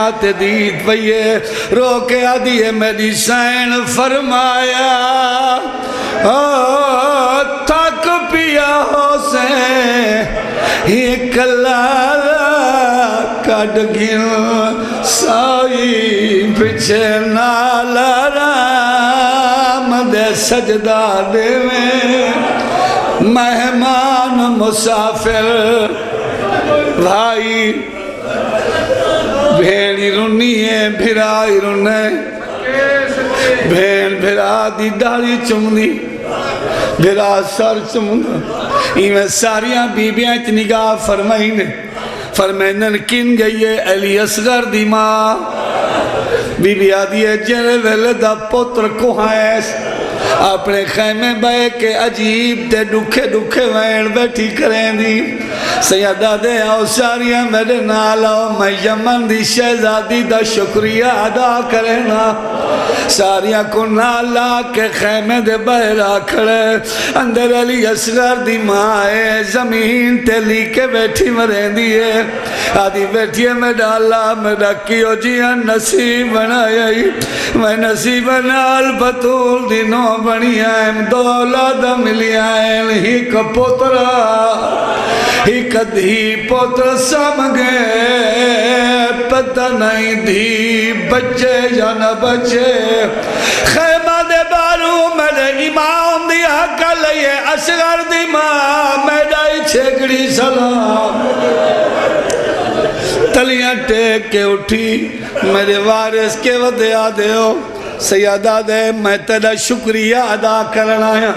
نات دید پئیے رو کے آدھیے میری سین فرمایا تھک پیا حسین یہ کلارا کٹ گن سائی پچھے نالا رام دے سجدہ دے میں مہمان مسافر بھائی بھیڑی رونی ہے بھرائی رونے بھیڑ بھرا دی داڑھی چمنی بھرا سر چمنا ایمیں ساریاں بیبیاں اچ نگاہ فرمائینے فرمائنن کن گئی ہے علی اصغر دی ماں بی بی آدھی ہے جنے ویلے دا پتر کوہاں ایس اپنے خیمے بے کے عجیب تے ڈکھے وین بیٹھی کریں دی سیدہ دے آؤ ساریاں میرے نالاؤ میں یمن دی شہزادی دا شکریہ ادا کرنا ساریاں کو نالا کے خیمے دے بہرا کھڑے اندر علی اصغر دی مائے زمین تے لی کے بیٹھی مرین دیئے آدھی بیٹھی ہے میرا اللہ میرا کیو جیاں نصیب بنائی میں نصیب نال بطول دنوں بنی آئیم دو اولاد ملی آئین ہی کا پوترا ہی کدھی پوتر سمگے پتہ نہیں دی بچے یا نہ بچے خیمہ دے بارو میرے امام دی حق لئے اصغر دی ماں میڈائی چھگڑی سلام تلیاں ٹیک کے اٹھی میرے وارث کے ودے آدھے ہو سیادہ دے میں تیرا شکریہ ادا کرنا ہے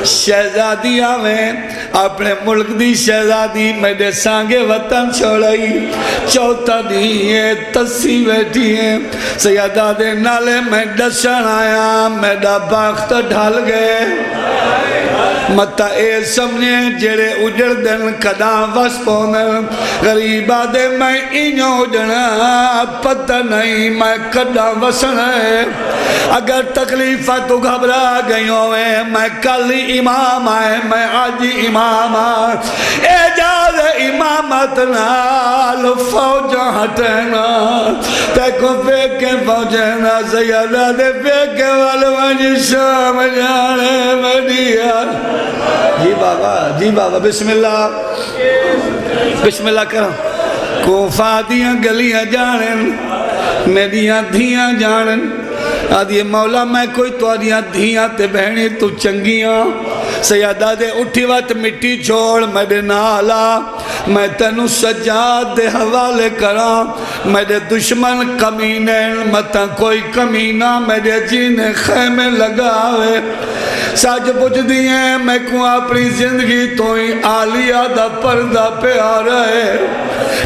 شہزادیاں میں اپنے ملک دی شہزادی میرے سانگے وطن چھوڑائی چوتھا دیئے تسی بیٹھی ہیں سیادہ دے نالے میں ڈسن آیا میرا باخت ڈھال گئے متا اے سمجھے جڑے اجڑ دن کداں وس پونن غریبہ دے میں انہوں اجڑا پتہ نہیں میں کداں وسن ہے اگر تکلیفہ تو گھبرا گئی ہوئے میں کل امام آئے میں آج امام آئے اجاز امامت نال فوج ہٹنا تیکو پیکے فوجنا سیادہ دے پیکے والوانجی شام جانے مدیار جی بابا بسم اللہ کرم کوفہ دیاں گلیاں جانن میریاں دھیاں جانن آدھی مولا میں کوئی تو آدھیاں دھیاں تے بہنی تو چنگیاں سیادہ دے اٹھی وقت مٹی چھوڑ میرے نالا میں تنو سجاد دے حوالے کرا میرے دشمن کمینین متا کوئی کمینہ میرے جینے خیمے لگاوے ساج پوچھ دیئے میں کو اپنی زندگی تو ہی آلیہ دا پردہ پہ آ رہے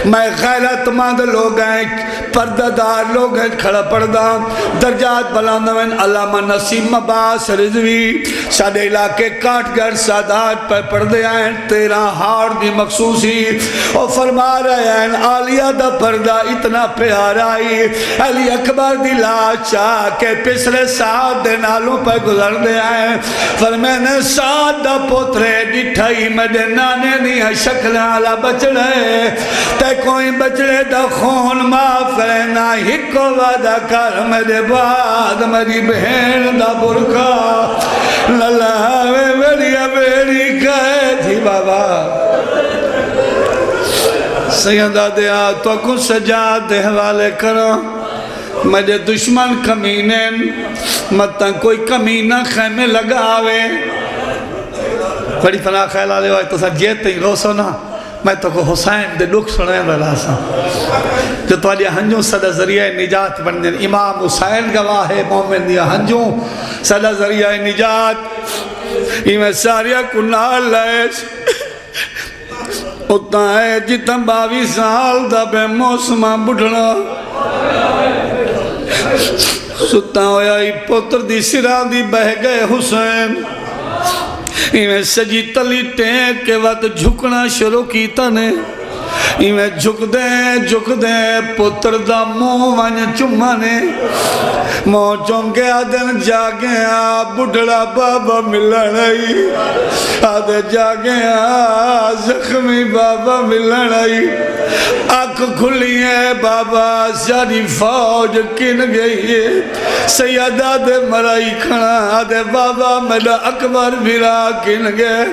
میں غیرت مند لوگ ہیں پردہ دار لوگ ہیں کھڑا پردہ درجات بلاندوین علامہ نسیم عباس رضوی سادے علاقے کاٹ گر سادات پر پردے آئیں تیرا ہار دی مخصوصی اور فرما رہے ہیں آلیہ دا پردہ اتنا پیارائی علی اکبر دی لاچا کے پسرے ساتھ دے نالوں پر گزر دے آئیں فرمینے ساتھ دا پوترے ڈٹھائی میرے نانے دیا شکل آلہ بچڑے تے کوئی بچڑے دا خون معاف کرنا ہکو وعدہ کر میرے بعد میری بہن دا برکا للاوے بیڑی کہے تھی بابا سیدہ دیا تو کو سجاد دے حوالے کرو میرے دشمن کمینین متا کوئی کمینہ خیمے لگاوے بڑی فنا خیال آلے ہوئے تو سا جیتے ہی روسو نا میں تو کو حسین دے لکھ سنے والا سا جو تو آلیا ہنجوں صدا ذریعہ نجات بن دیں امام حسین گواہ ہے مومن دیا ہنجوں صدا ذریعہ نجات میں ساریہ کنال لائش اتنا ہے جتنا 22 سال دا بے موسمہ بڑھنا ستا ہویا ہی پتر دی سران دی بہ گئے حسین میں سجی تلی ٹینک کے وقت جھکنا شروع کیتا نے میں جھک دے پتر دا منہ ون چمنے منہ چم کے آدن جاگیا بڑھڑا بابا ملن آئی آدھے جاگیا زخمی بابا ملن آئی آنکھ کھلی ہے بابا ساری فوج کن گئی ہے سیدہ دے مرائی کھڑا آدھے بابا میرا اکبر بھیرا کن گئے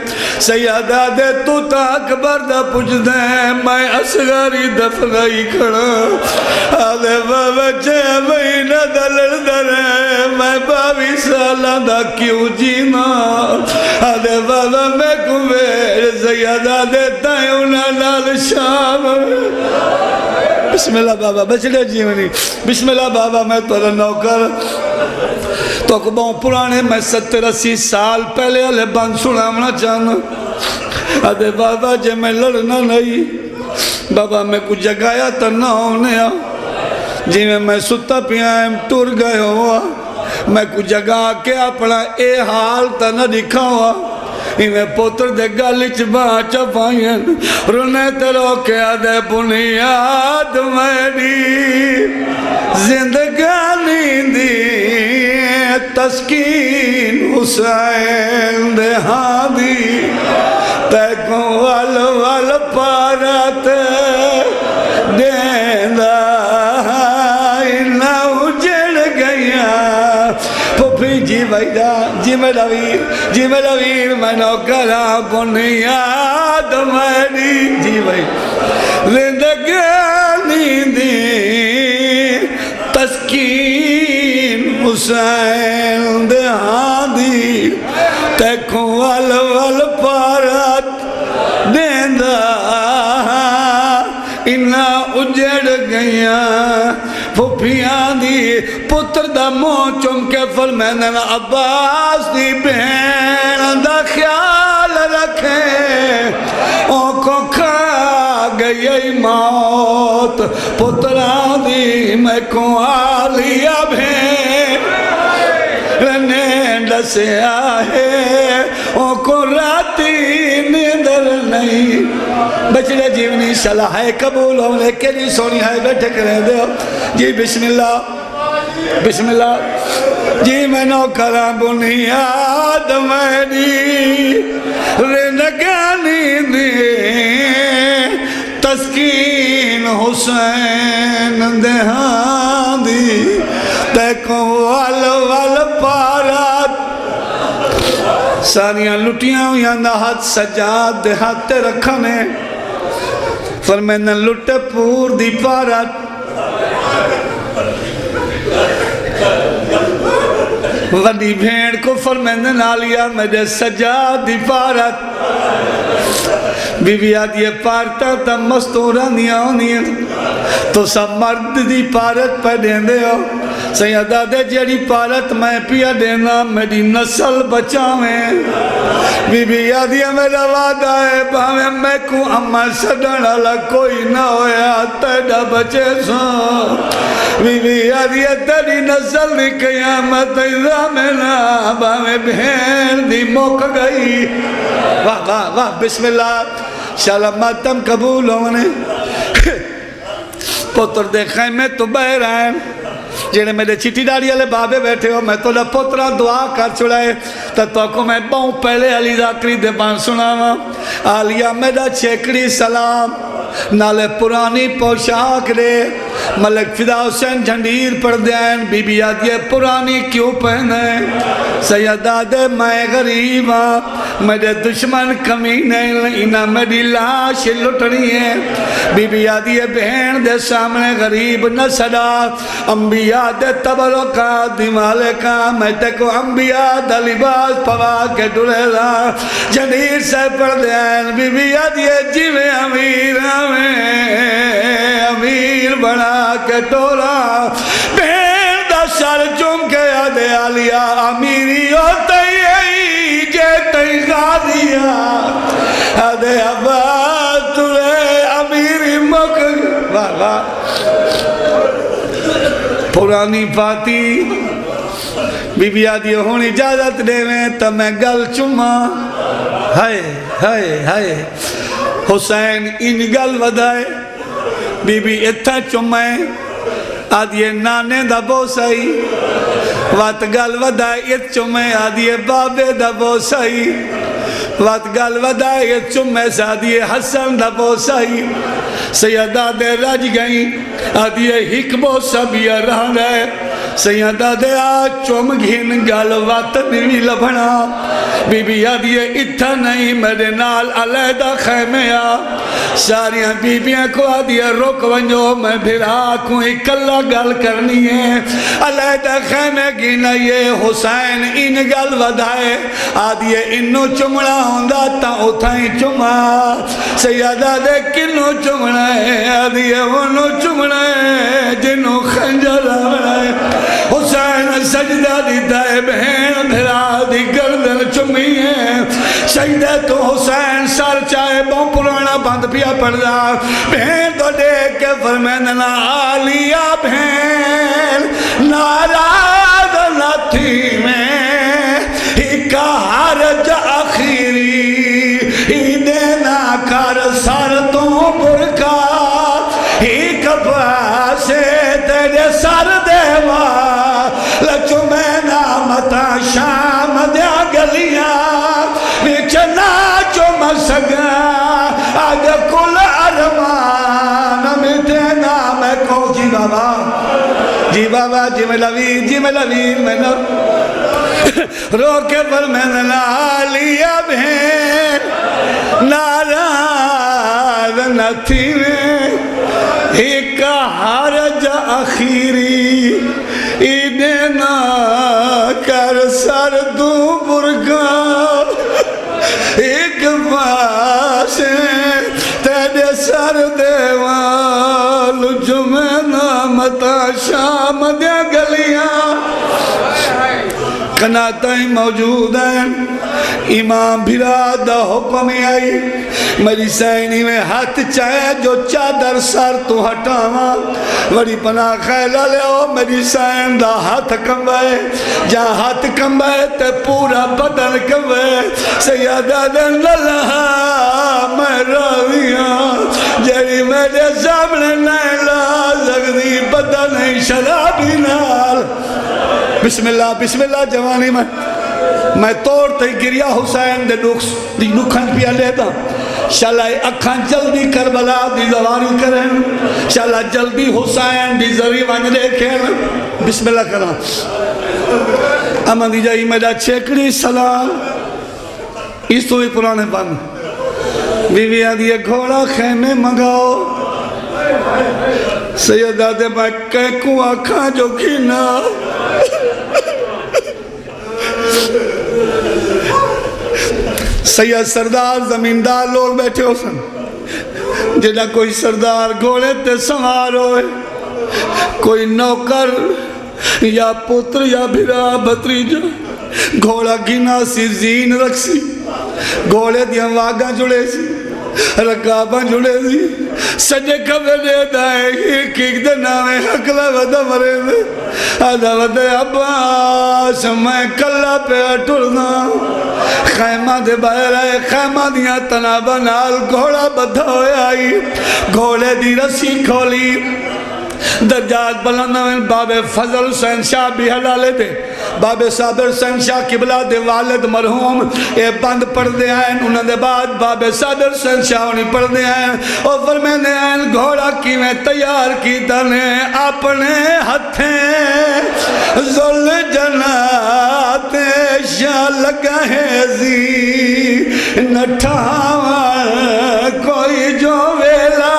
سیدہ دے تو تا اکبر دا پوچھ دیں میں اصغری دفنائی کھڑا آدھے بابا چھے مہینہ دا لڑدر ہے میں 22 سالہ دا کیوں جینا آدھے بابا میں کمیر سیدہ دے تائیں انہا نال شام بسم اللہ بابا بچڑے جیونی بسم اللہ بابا میں تو نوکر تو بہت پرانے میں 70-80 سال پہلے علیہ بند سنامنا چاہنا آدھے بابا جے میں لڑنا نہیں بابا میں کچھ جگایا تا نہ ہونے جی میں ستا پیائم ٹور گئے ہوا میں کچھ جگہ کے اپنا اے حال تا نہ دکھا ہوا میں پوتر دے گالچ باچا پائیں رونے تیرو کے آدھے بنیاد میری زندگانی دی تسکین حسین دے ہادی تیکوں وال پارات دیندہ نہ اجڑ گیا پھوپھی جی بھائیدہ جی میرا ویر میں نوکرہ بنیاد میری جی بھائی زندگانی دی تسکین حسین دے ہادی تیکھوں وال پارات دیندہ انہا اجڑ گیا پھوپھیاں دی پتر دا منہ چم کے فرمائن عباس دی بہن دا خیال رکھیں کو کھا گئی موت پتران دی میں کو آلیا بہن نیند سے آئے کو راتی نیندر نہیں بچڑے جیونی صلاح ہے قبول ہونے کے لیے سونی ہے بیٹھے کریں دے جی بسم اللہ جی میں نوکرہ بنیاد میری رنگانی دی تسکین حسین دہان دی تیکوں وال پارات ساریاں لٹیاں ہویاں نہ ہاتھ سجاد دے ہاتھ رکھنے فرمائن لٹ پور دی پارات وڈی بھیڑ کو فرمائن نالیا میرے سجاد دی پارات بی بی آدھی پارتا تا مستوران دیا ہونی تو سب مرد دی پارت پہ دیں دے ہو سیدہ دے جیڑی پارت میں پیا دینا میری نسل بچاویں بی بی آدھی میرا وعدہ ہے باویں میں کو اما سڑن اللہ کوئی نہ ہویا تیڑا بچے سو بی بی آدھی تیری نسل دی قیامت ایزامنا باویں بہن دی موک گئی واہ واہ واہ بسم اللہ شاءاللہ ماتم قبول ہونے پتر دیکھیں میں تو بہر آئیں جنہیں میرے چٹی ڈاڑی والے بابے بیٹھے ہو میں تو پترہ دعا کر چھڑائے تو کو میں بہوں پہلے علی ذاکری دے بان سناوا آلیا میرا چھیکڑی سلام نالے پرانی پوشاک دے ملک فدا حسین جھنڈیر پڑھ دین بی بی آدھیے پرانی کیوں پہنے سیدہ دے میں غریب میرے دشمن کمی نہیں انہا میری لاش لٹنی ہے بی بی آدھیے بہن دے سامنے غریب نہ صدا انبیاء دے تبرکات دیمالے کا میں تکو انبیاء دا لباس پوا کے ڈولے دا جھنڈیر سے پڑھ دین بی بی آدھیے جیوے امیر بنا کے ٹولا بہن دا سر چم کے آدھے آلیا امیری ہوتا ہی جے تئی غادیا آدھے عباس تُرے امیری مک واہ واہ پرانی پاتی بی بی آدھی ہونی اجازت دے میں تو میں گل چما ہائے ہائے ہائے حسین ان گل ودائے بی بی اتھا چمائے آدھیے نانے دا بوسائی وات گل ودائے ات چمائے آدھیے بابے دا بوسائی وات گل ودائے ات چمائے آدھیے حسن دا بوسائی سیدہ دے رج گئیں آدھیے ہک بوسا بھی رہن ہے سیدہ دے آج چم گھن گل وات نہیں لبھنا بی بی آدھیے اتھا نہیں میرے نال علیدہ خیمے آ ساریاں بیبیاں کو آدھیے رک ونجو میں بھرا کو اکلا گل کرنی ہے علیدہ خیمے گینا یہ حسین ان گل ودائے آدھیے انو چمڑا ہوندہ تا اتھائیں چمڑا سیدہ دے کنو چمڑا ہے آدھیے انو چمڑا ہے جنو خنجر آمڑا ہے حسین سجدہ دیتا ہے بہن بھرا دی گردن چمی ہے سجدہ تو حسین سر چاہے بہن پرانا بند پیا پڑ جا بہن تو دیکھ کے فرمیدنا آلیا بہن ناراض نہ تھی میں ہی کا حرج آخری ہی دینا کر سر تو برکا ہی کبھا سے تیرے سر دیوا لچو میں نامتا شام دیا گلیاں بیچ ناچو مسگا آج کل ارمان میٹے نام کو جی بابا جی میں لویر میں نو روکے پر میں لیا بہن ناراض نہ تھی میں ایک حرج آخری ایڈینا کر سر دو برگا ایک پاس تیرے سر دیوال جمعہ متا شام دیا گلیاں قناتیں موجود ہیں امام بھرادہ حکم آئی میری سینی میں ہاتھ چاہے جو چادر سر تو ہٹاواں وڑی پناہ خیلہ لے او میری سین دا ہاتھ کمبائے جہاں ہاتھ کمبائے تے پورا بدن کمبائے سیدہ دن اللہ میں راویاں جیڑی میرے سامنے نہیں لا سکتی بدن شرابی نال بسم اللہ جوانی میں توڑتے گریا حسین دے نکھن پیا لیتا شالا اکھاں جلدی کربلا دی زواری کریں شالا جلدی حسین دی زری ونج دیکھیں بسم اللہ کرنا اما دی جائی میرا چھیکڑی سلام اس تو ہی پرانے بند بیویاں دیئے گھوڑا خیمے منگاؤ سیدہ دے میں کہکوں آکھاں جو گھینا سید سردار زمیندار لوگ بیٹھے ہو سن جنہا کوئی سردار گھوڑے تے سوار ہوئے کوئی نوکر یا پتر یا بھرا بھتریجا گھوڑا گنا سی زین رکھ سی گھوڑے دیاں واگاں جڑے سی رکاباں جڑے سی سجے کبھے دے دائے ایک دے نامے حقلہ ودہ مرے دے آدھا ودہ عباس میں کلہ پہ اٹھڑنا خیمہ دے باہر آئے خیمہ دیا تنابہ نال گھوڑا بدھا ہوئے آئی گھوڑے دی رسی کھولی درجات بلندہ باب فضل حسین شاہ بھی حلالے دے باب صابر حسین شاہ قبلہ دے والد مرحوم اے بند پڑھ دے آئین انہوں دے بعد باب صابر حسین شاہ انہیں پڑھ دے آئین اور فرمین دے آئین گھوڑا کی میں تیار کی تنے اپنے ہتھیں ذل جنات شاہ لگا ہے زی نٹھاوان کوئی جو ویلا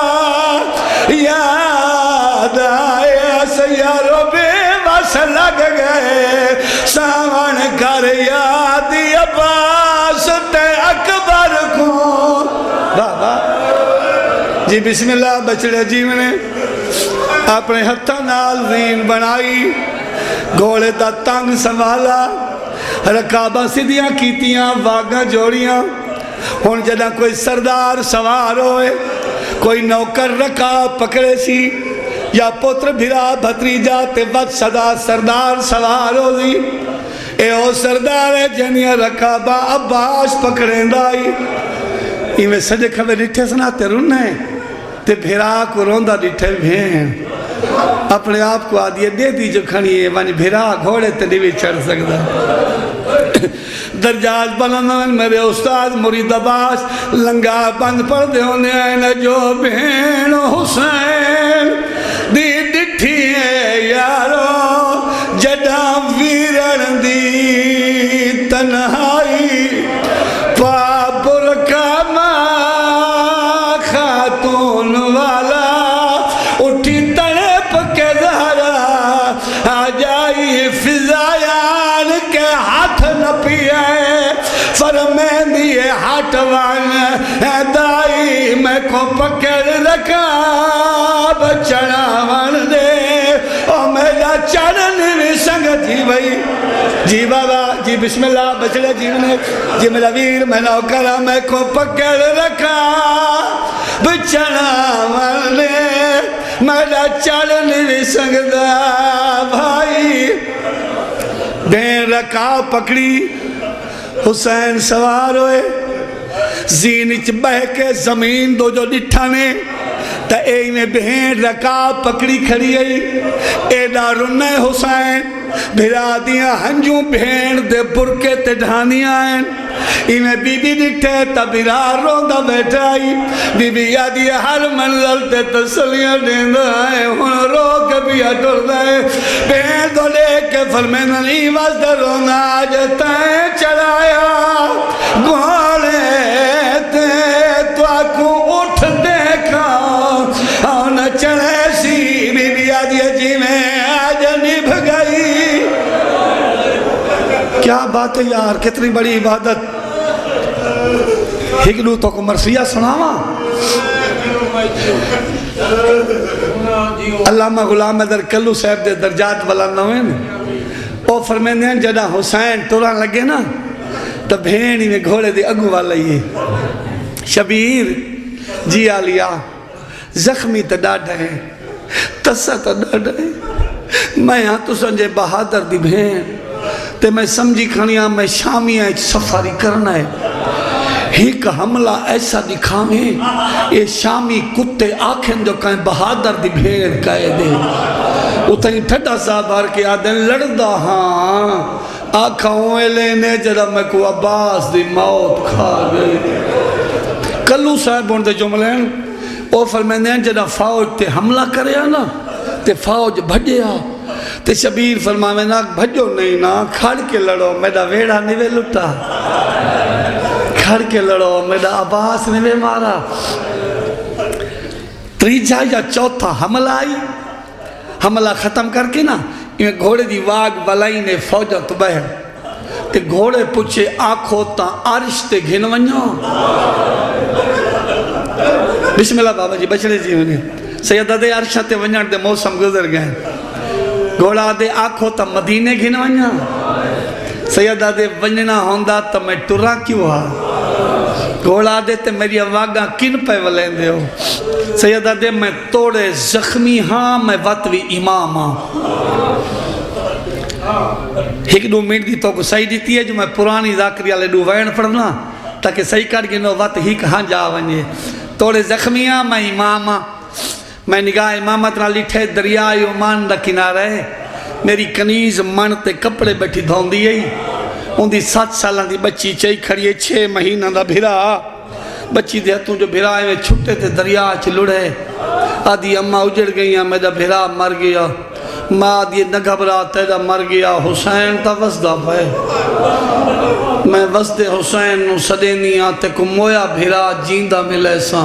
یاد آیا سیاروں بے بس لگ گئے سامان کر یادی عباس تے اکبر کو بابا جی بسم اللہ بچڑے جی میں نے اپنے ہتھا نال زین بنائی گھوڑے دا تنگ سنبھالا رکابہ سدیاں کیتیاں واگاں جوڑیاں ہون جدہ کوئی سردار سوار ہوئے کوئی نوکر رکاب پکڑے سی یا پتر بھرا بھتریجا تے ود صدا سردار سوار ہوئی اے او سردار ہے جنیا رکابہ عباس پکڑیں دائی میں سجے کھوے ڈٹھے سنا تے رونے تے بھیرا کو روندہ ڈٹھے بھین اپنے آپ کو آدھیے دے دی جو کھنی ہے وانی بھیرا گھوڑے تے نہیں چڑھ سکتا درجات بلندن میرے استاد مرید عباس لنگا بند پڑھ دے ہونے آئے جو بہن حسین دی ڈٹھی ہے یارو جڑا ویرن دی تنہائی پابر کا ماں خاتون والا اٹھی تڑپ کے زہرا آ جائی فضایان کے ہاتھ نہ پیے فرمین دیئے ہاتھوان دائی میں کو پکڑ رکھا بچڑاوان دے او میرا چڑھن بھی سنگت جی بھائی جی بابا جی بسم اللہ بچڑے جیونے جی میرا ویر میں نوکرہ میں کو پکڑ رکھا بچڑاوان دے میرا چڑھن بھی سنگتا بھائی دین رکھا پکڑی حسین سوار ہوئے زینچ بہ کے زمین دو جو ڈٹھانے تا اے میں بہن رکا پکڑی کھڑی ہے ایڈا رنے حسین بھرا دیا ہنجوں بہن دے برکے تے ڈھانیاں ہیں ای میں بی بی ڈٹھے تا بھرا روندہ بیٹھائی بی بی یادی ہر منزل تے تسلیاں دیندہ آئے ہن رو کے بھی اٹھر دائے بہن دو لے کے فرمین نہیں وزد رونا آج تائیں چڑھایا گھوڑے تے تو آکو اٹھ دیکھا آن چڑھے سی بی بی آدھی جی میں آج نبھ گئی کیا بات ہے یار کتنی بڑی عبادت ہگلو تو کو مرثیہ سناوا علامہ غلام حیدر کلو صاحب دے درجات بلند ہوئے او فرمیندے ہیں جڑا حسین ٹوران لگے نا تو بھینی میں گھوڑے دے اگو والا ہی شبیر جی آلیا زخمی تا ڈاڈا ہے تسا تا ڈاڈا ہے میں یہاں تو سنجے بہادر دی بھین تے میں سمجھی کھنیاں میں شامی ایک سفاری کرنا ہے ایک حملہ ایسا دکھاویں یہ شامی کتے آنکھیں جو کہیں بہادر دی بھین کہے دے اتنی ٹھڈا صاحب ہر کے آدھیں لڑدہ ہاں آنکھوں لینے جڑا میں کو عباس دی موت کھا گئے کلو صاحب ہوندے جملیں او فرمیندے ہیں جڑا فوج تے حملہ کرے نا تے فوج بھجیا تے شبیر فرماوے نا بھجو نہیں نا کھڑ کے لڑو میرا ویڑا نوے لٹا کھڑ کے لڑو میرا عباس نوے مارا تریجا یا چوتھا حملہ آئی حملہ ختم کر کے نا یہ گھوڑے دی واگ بلائی نے فوجہ تو بہر تے گھوڑے پوچھے آنکھوں تا عرش تے گھن ونیو بسم اللہ بابا جی بچڑے جی انہیں سیدہ دے عرشہ تے ونیار دے موسم گزر گئے گھوڑا دے آنکھوں تا مدینے گھن ونیا سیدہ دے ونینا ہوندہ تا میں ٹرا کیوں ہا گھوڑا دے تے میری واگاں کن پہ ولین دے ہو سیدہ دے میں توڑے زخمی ہاں میں وطوی امام ہاں ایک دو منٹ دی تو کو صحیح دیتی ہے جو میں پرانی ذاکری آلے دو وین پڑھنا تاکہ صحیح کر گنو وقت ہی کہاں جا ونجے توڑے زخمی ہاں میں امام ہاں میں نگاہ امامت نہ لٹھے دریائے عمان دا کنارہ ہے میری کنیز من تے کپڑے بیٹھی دھون دی ہے ان دی 7 سالان دی بچی چاہی کھڑی ہے 6 مہینہ دا بھیرا بچی دے ہتوں جو بھیرا ہے میں چھٹے تے دریا چھ لڑے آدھی اممہ اجڑ گئی ہیں میرا بھیرا مر گیا ماں دی نہ گھبرا تیرا مر گیا حسین تا وزدہ پہ میں وزد حسین نو سدینی آتے کو مویا بھیرا جیندہ ملے سا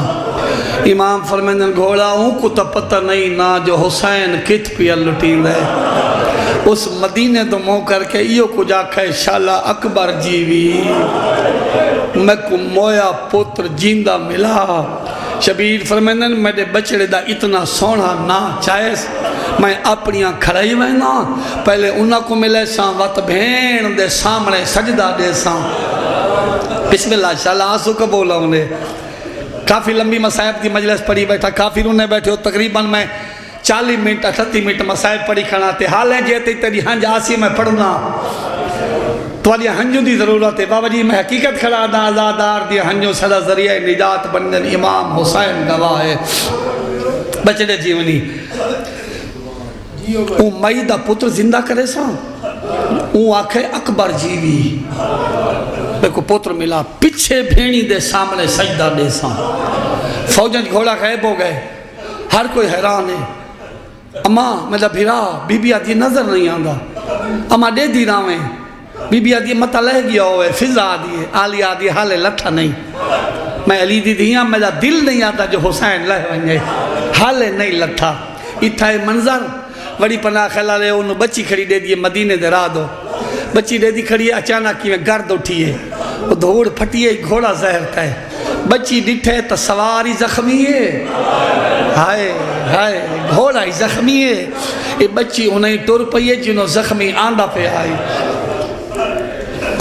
امام فرمیندن گھوڑا ہوں کو تا پتہ نہیں نا جو حسین کت پیا لٹین دے اس مدینے تو مو کر کے ایو کو جا کھے شالا اکبر جیوی میں کو مویا پتر جیندہ ملا شبیر فرمیندن میرے بچڑے دا اتنا سونا نا چاہیس میں اپنیاں کھڑائی وینا پہلے انہاں کو ملے ساں وقت بھین دے سامنے سجدہ دے ساں بسم اللہ شاءاللہ آنسو کا بولا انہیں کافی لمبی مسائب دی مجلس پڑھی بیٹھا کافی رونے بیٹھے ہو تقریباً میں 40 منٹ 38 منٹ مسائب پڑھی کھڑا تے حالیں جیتے تیری ہنج آسی میں پڑھنا توالی ہنجوں دی ضرورت ہے بابا جی میں حقیقت کھڑا دا آزادار دی ہنجوں سدا ذریعہ نجات بندن امام حسین گواہ ہے بچڑے جیونی اون مئی دا پتر زندہ کرے سا اون آکھے اکبر جیوی میں کو پتر ملا پچھے بھینی دے سامنے سجدہ دے سا فوجن گھوڑا غیب ہو گئے ہر کوئی حیران ہے اماں میرا بھیرا بی بی آدھی نظر نہیں آندا اماں دے دی راویں بی بی آدھی متا لہ گیا ہوئے فضا آدھی ہے آلی آدھی حالے لٹھا نہیں میں علی دی دیاں میرا دل نہیں آتا جو حسین لہ ونجے حالے نہیں لٹھا اتھا منظر بڑی پناہ خیلہ لے انہوں بچی کھڑی دے دیئے مدینے دے را دو بچی دے دی کھڑی اچانک کی میں گرد اٹھیے وہ دھوڑ پھٹیے گھوڑا زہر کا ہے بچی ڈٹھے تو سواری زخمی ہے ہائے ہائے گھوڑا ہی زخمی ہے یہ بچی انہیں ٹور پئیے جنہوں زخمی آندہ پہ آئی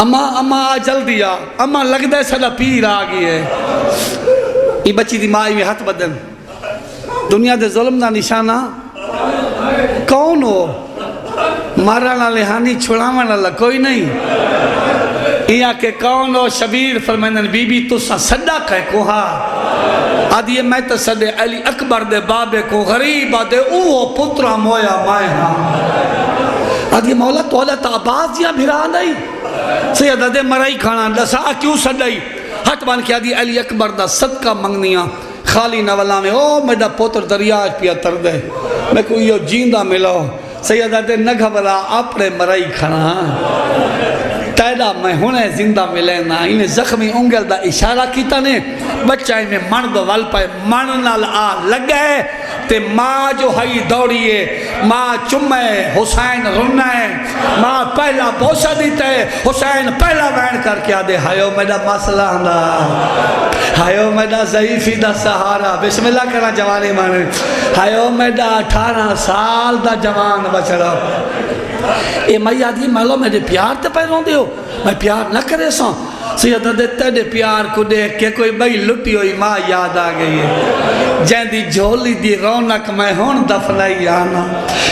اماں جلدی آ اماں لگ دے سڑا پیر آگئی ہے یہ بچی دی مائی میں ہاتھ بدن دنیا دے ظلم دا نشانہ کون ہو مارا لہانی چھڑاوانا اللہ کوئی نہیں یہ کہ کون ہو شبیر فرمائنن بی بی تو سا صدق ہے کوہا آدھی میں تو صدق علی اکبر دے بابے کو غریب آدھے اوہ پترہ مویا مائے ہاں آدھی مولا تولا تا آباز یا بھرا نہیں سیدہ دے مرائی کھانا دسا کیوں صدقی ہاتھ بان کے آدھی علی اکبر دا صدقہ منگنیاں خالی نوالا میں او میڈا پوتر دریاج پیا تر دے میں کوئی یہ جیندہ ملو سیدہ دے نہ گھبرا اپنے مرائی کھانا تیڑا میں ہونے زندہ ملے نا انہیں زخمی انگل دا اشارہ کیتا نے بچہ میں مرد وال پائے من نال آ لگے تے ماں جو ہائی دوڑیے ماں چمے حسین رنائے ماں پہلا بوسہ دیتے حسین پہلا وین کر کے آدھے ہائیو میڈا مسئلہ نا ہائیو میڈا ضعیفی دا سہارا بسم اللہ کرنا جوانے مانے ہائیو میڈا 18 سال دا جوان بچڑا اے مائی آدھی مالو میرے پیار تے پیروں دے ہو میں پیار نہ کرے سا سیدہ دے تیڑے پیار کو دیکھ کے کوئی بھائی لٹی ہوئی ماں یاد آ گئی ہے جہاں دی جھولی دی رونق میں ہون دفنائی آنا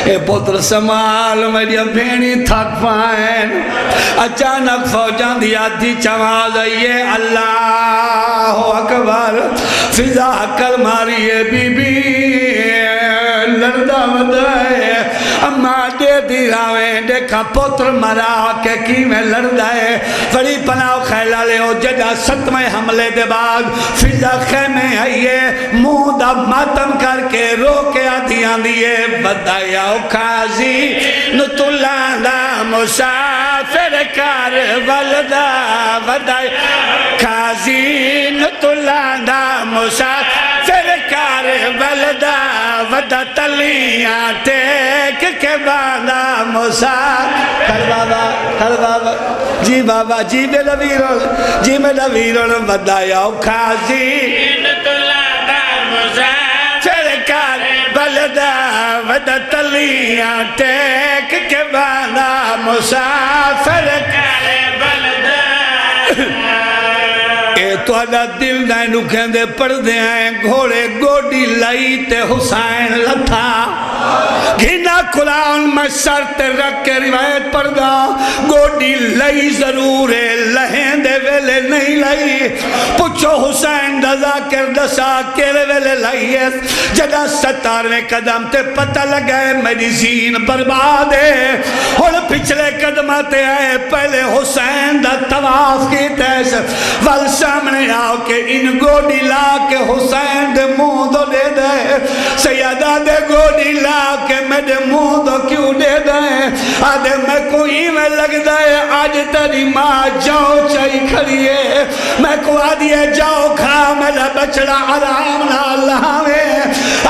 اے پتر سمال میری بھینی تھک پائیں اچانک فوجان دی آدھی چواز آئیے اللہ اکبر فضا کل ماریے بی بی لردہ ودائے اماں دے دی راویں دیکھا پتر مرا کے کی میں لردائے بڑی پناہ خیلہ لے ہو جدہ ستمیں حملے دے بعد فضا خیمے آئیے منہ دا ماتم کر کے رو کے آدھیاں دیئے بدایا قاضی نتولان دا مسافر کار والدہ بدایا قاضی نتولان دا مسافر کار والدہ ودا تلیاں ٹیک کے باندہ مسافر کر بابا جی بابا جی میرا ویرون جی میرا ویرون بدایا قاضی نتولان دا مسافر کار والدہ ودا تلیاں ٹیک کے باندہ مسافر کار والدہ اے تو آدھا دل دائیں نکھیں دے پردے آئیں گھوڑے گوڑی لائی تے حسین لتھا گھنا قرآن میں سر تے رکھ کے روایت پردہ گوڑی لائی ضرور ہے لہیں دے ویلے نہیں لائی پچھو حسین دزا کر دسا کیرے ویلے لائی ہے جدہ 17ویں قدم تے پتہ لگائے میری زین برباد ہے اور پچھلے قدماتے آئے پہلے حسین دا تواف کی تیس وال سامنے آؤ کہ ان گوڑی لا کے حسین دے منہ دو دے دے سیدہ دے گوڑی لا کے میں دے منہ دو کیوں دے دے آدھے میں کوئی میں لگ دائے آج تری ماں جاؤ چاہی کھڑیے میں کو آدھیے جاؤ کھا میرا بچڑا آرام نہ اللہ میں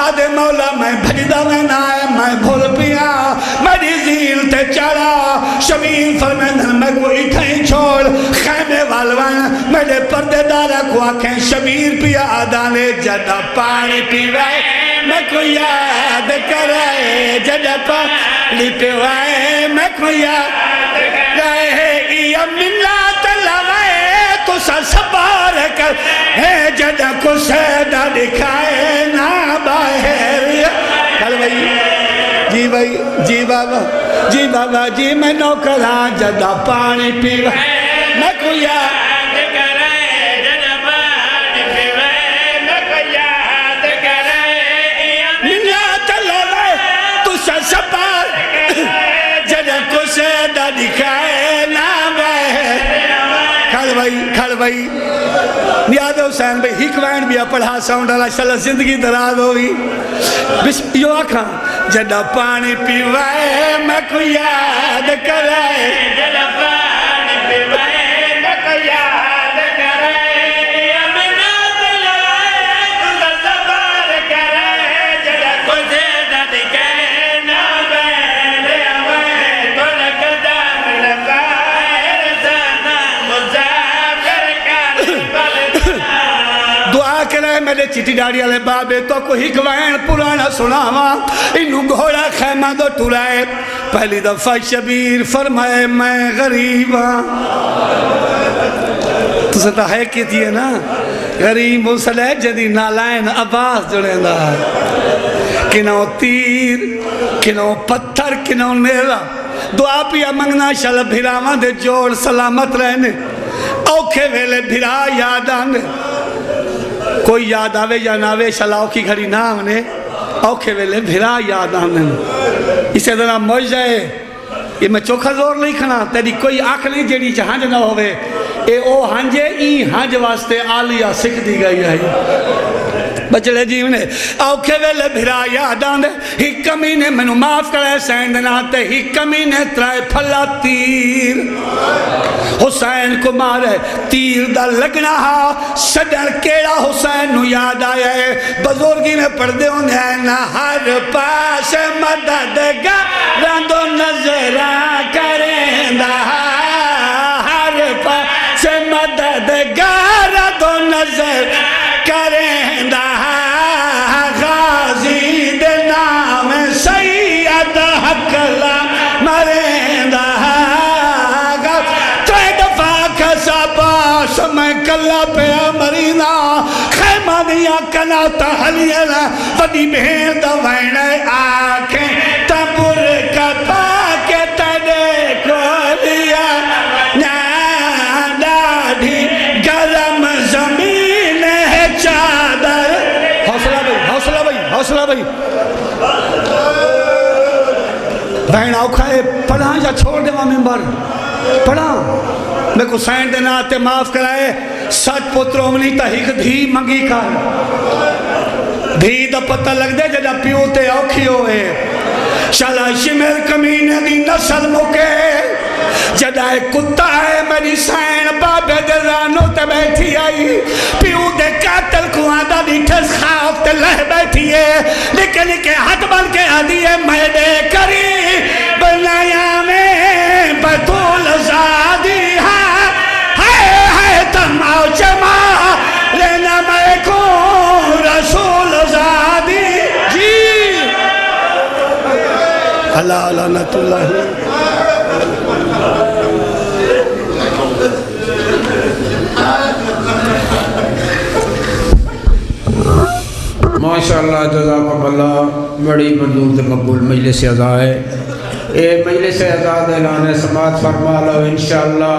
آدھے مولا میں بھجدہ میں نہ آئے میں بھول پیا میری زیل تے چڑھا شبیر فرمیندن میں کوئی تھیں چھوڑ خیمے والوان میرے پردے دارہ کو آنکھیں شبیر پیا آدھانے جدہ پانی پیوائے میں کو یاد کرائے جدہ پانی پیوائے میں کو یاد کرائے یا منات لوائے تو سا سبار کر ہے جدہ کو سیدہ دکھائے نا باہر کل بھئی جی بھائی جی بابا جی میں نوکراں جدا پانی پیوا میں کو یاد کرے جدا پانی پیوا میں کو یاد کرے مینا تلے تو سپار جدا کچھ دا دکھائے نا بے کھڑ بھائی نیاد حسین بھائی ہی کوائن بھی پڑھا ساؤنڈ اللہ شاء اللہ زندگی دراز ہوئی یو آکھاں جدا پانی پیوائے میں کو یاد کرائے جدا پانی پیوائے میں کو یاد کرائے امنا دلائے تو سبار کرائے جدا کچھ دد کہنا بیلے آوائے تو لکدام لگائے رسانا مزافر کر بلدنا دعا کرائے میرے چٹی ڈاڑی والے بابے تو کو ہی گوائن پرانا سناوا انہوں گھوڑا خیمہ دو ٹورائے پہلی دفعہ شبیر فرمائے میں غریب ہاں تو ستا ہے کی تھی ہے نا غریب مسلح جدی نالائن عباس جڑے دا کنو تیر کنو پتھر کنو نیرہ دعا پیا منگنا شل بھیراوان دے جوڑ سلامت رہنے اوکھے ویلے بھیرا یاد آنے کوئی یاد آوے یا ناوے شلاؤ کی گھڑی نام نے اوکھے ویلے بھیرا یاد آنے اسے طرح موجہ ہے یہ میں چوکھا زور نہیں کھنا تیری کوئی آنکھ نہیں جیڑی چہانج نہ ہوئے اے او ہنجے ای ہنج واسطے آلیہ سکھ دی گئی ہے بچڑے جیونے اوکھے ویلے بھیرا یاد آنے ہی کمینے میں نو معاف کرے سیندناتے ہی کمینے ترائے پھلا تیر حسین کو مارے تیر دا لگنا ہا سڈر کیڑا حسین نو یاد آیا ہے بزرگی میں پردے ہونے نہ ہر پاس مددگار دو نظران کریں دا ہر پاس مددگار دو نظر کریں دا غازی دے نام سید حقلا مریں دا میں کلا پیا مرینا خیمہ دیا کنا تحلینا وڈی بہن دا وینے آنکھیں تبر کپا کے تڑے کو لیا ڈاڑھی گرم زمین ہے چادر حوصلہ بھائی بہن آوکھا ہے پڑھا یا چھوڑ دے وہاں ممبر پڑھا میں کو سائن دینا آتے معاف کرائے سچ پتروں منی تا ہی دھی منگی کر دھی دا پتہ لگ دے جدا پیوتے اوکھی ہوئے شالا شمر کمینے دی نسل مکے جدا ایک کتا ہے میری سائن بابے دے رانو تے بیٹھی آئی پیو دے قاتل کو آدھا دی ٹھس خاف تے لہ بیٹھی ہے لیکن کے ہاتھ بن کے آدھی ہے میں دے کری بنایا میں بطول زادی تماؤ جمع لینا میں کو رسول زادی جی اللہ لعنت اللہ ماشاءاللہ جزاکم اللہ بڑی منظور سے مقبول مجلس عزا ہے اے مجلس عزا اعلان سماعت فرما لو انشاءاللہ